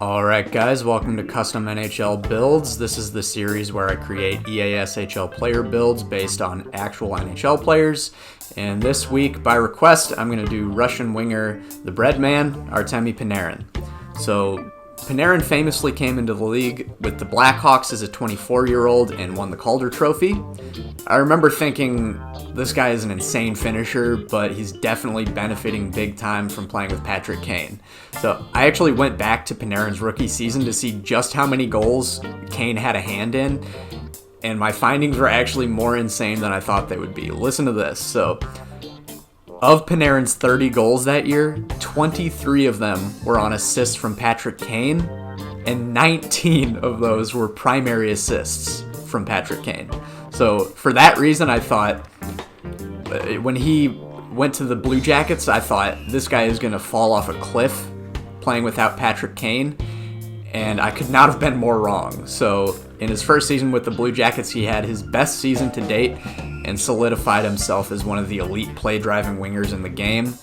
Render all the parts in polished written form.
Alright guys, welcome to Custom NHL Builds. This is the series where I create EASHL player builds based on actual NHL players. And this week, by request, I'm going to do Russian winger, the Breadman, Artemi Panarin. So, Panarin famously came into the league with the Blackhawks as a 24-year-old and won the Calder Trophy. I remember thinking, this guy is an insane finisher, but he's definitely benefiting big time from playing with Patrick Kane. So I actually went back to Panarin's rookie season to see just how many goals Kane had a hand in, and my findings were actually more insane than I thought they would be. Listen to this. So, of Panarin's 30 goals that year, 23 of them were on assists from Patrick Kane, and 19 of those were primary assists from Patrick Kane. So for that reason, I thought, when he went to the Blue Jackets, I thought this guy is going to fall off a cliff playing without Patrick Kane, and I could not have been more wrong. So in his first season with the Blue Jackets, he had his best season to date and solidified himself as one of the elite play-driving wingers in the game.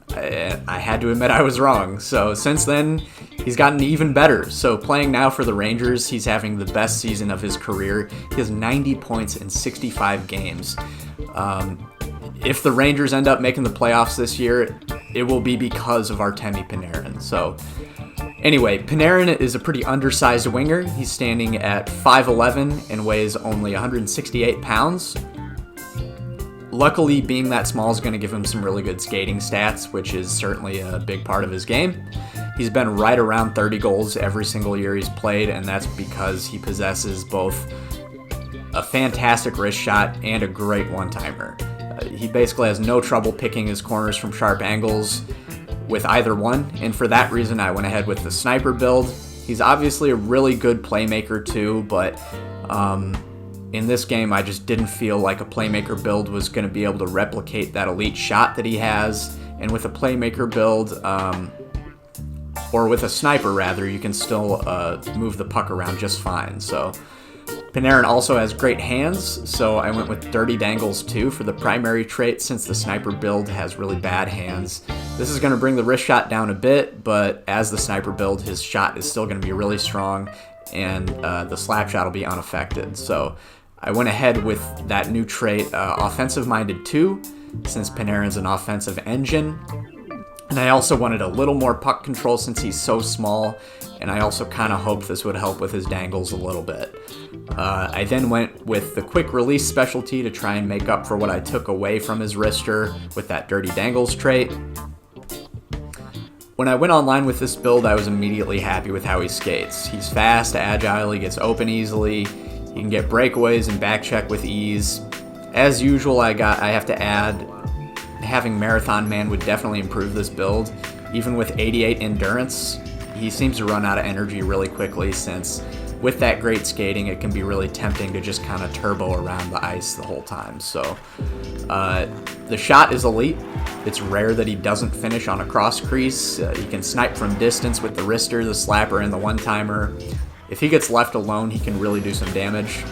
I had to admit I was wrong. So since then, he's gotten even better. So playing now for the Rangers, he's having the best season of his career. He has 90 points in 65 games. If the Rangers end up making the playoffs this year, it will be because of Artemi Panarin. So anyway, Panarin is a pretty undersized winger. He's standing at 5'11" and weighs only 168 pounds. Luckily, being that small is going to give him some really good skating stats, which is certainly a big part of his game. He's been right around 30 goals every single year he's played, and that's because he possesses both a fantastic wrist shot and a great one-timer. He basically has no trouble picking his corners from sharp angles with either one, and for that reason I went ahead with the sniper build. He's obviously a really good playmaker too, but in this game I just didn't feel like a playmaker build was going to be able to replicate that elite shot that he has, and with a playmaker build, or with a sniper rather, you can still move the puck around just fine. So Panarin also has great hands, so I went with Dirty Dangles too for the primary trait since the sniper build has really bad hands. This is going to bring the wrist shot down a bit, but as the sniper build, his shot is still going to be really strong, and the slap shot will be unaffected. So I went ahead with that new trait, offensive-minded too, since Panarin's an offensive engine. And I also wanted a little more puck control since he's so small, and I also kind of hoped this would help with his dangles a little bit. I then went with the quick release specialty to try and make up for what I took away from his wrister with that Dirty Dangles trait. When I went online with this build, I was immediately happy with how he skates. He's fast, agile, he gets open easily, he can get breakaways and back check with ease. As usual, I have to add, having Marathon Man would definitely improve this build. Even with 88 endurance, he seems to run out of energy really quickly, since with that great skating, it can be really tempting to just kind of turbo around the ice the whole time. So the shot is elite. It's rare that he doesn't finish on a cross crease. He can snipe from distance with the wrister, the slapper, and the one-timer. If he gets left alone, he can really do some damage.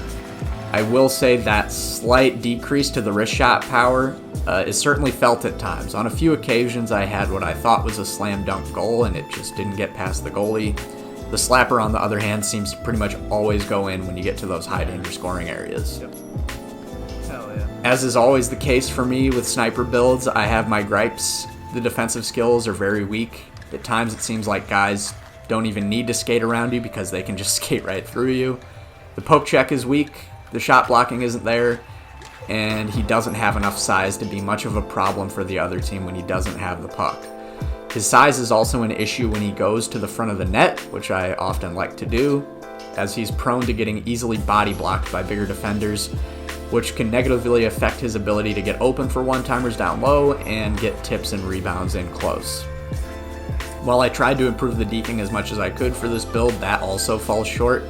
I will say that slight decrease to the wrist shot power is certainly felt at times. On a few occasions, I had what I thought was a slam dunk goal, and it just didn't get past the goalie. The slapper, on the other hand, seems to pretty much always go in when you get to those high danger scoring areas. Yep. Hell yeah. As is always the case for me with sniper builds, I have my gripes. The defensive skills are very weak. At times it seems like guys don't even need to skate around you because they can just skate right through you. The poke check is weak, the shot blocking isn't there, and he doesn't have enough size to be much of a problem for the other team when he doesn't have the puck. His size is also an issue when he goes to the front of the net, which I often like to do, as he's prone to getting easily body blocked by bigger defenders, which can negatively affect his ability to get open for one-timers down low and get tips and rebounds in close. While I tried to improve the deking as much as I could for this build, that also falls short.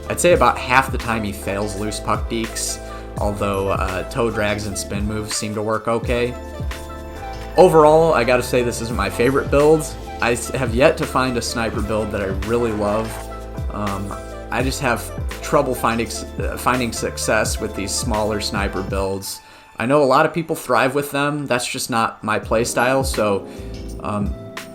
I'd say about half the time he fails loose puck dekes, although toe drags and spin moves seem to work okay. Overall, I gotta say this isn't my favorite build. I have yet to find a sniper build that I really love. I just have trouble finding success with these smaller sniper builds. I know a lot of people thrive with them. That's just not my playstyle, so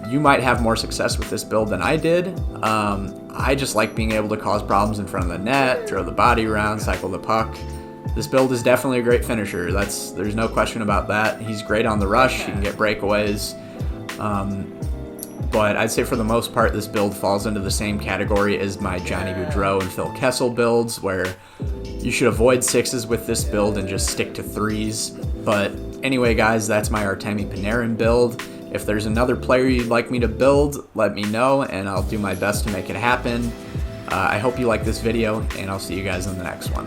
You might have more success with this build than I did. I just like being able to cause problems in front of the net, throw the body around, cycle the puck. This build is definitely a great finisher. There's no question about that. He's great on the rush. He can get breakaways. But I'd say for the most part, this build falls into the same category as my Johnny Gaudreau and Phil Kessel builds, where you should avoid 6s with this build and just stick to 3s. But anyway, guys, that's my Artemi Panarin build. If there's another player you'd like me to build, let me know, and I'll do my best to make it happen. I hope you like this video, and I'll see you guys in the next one.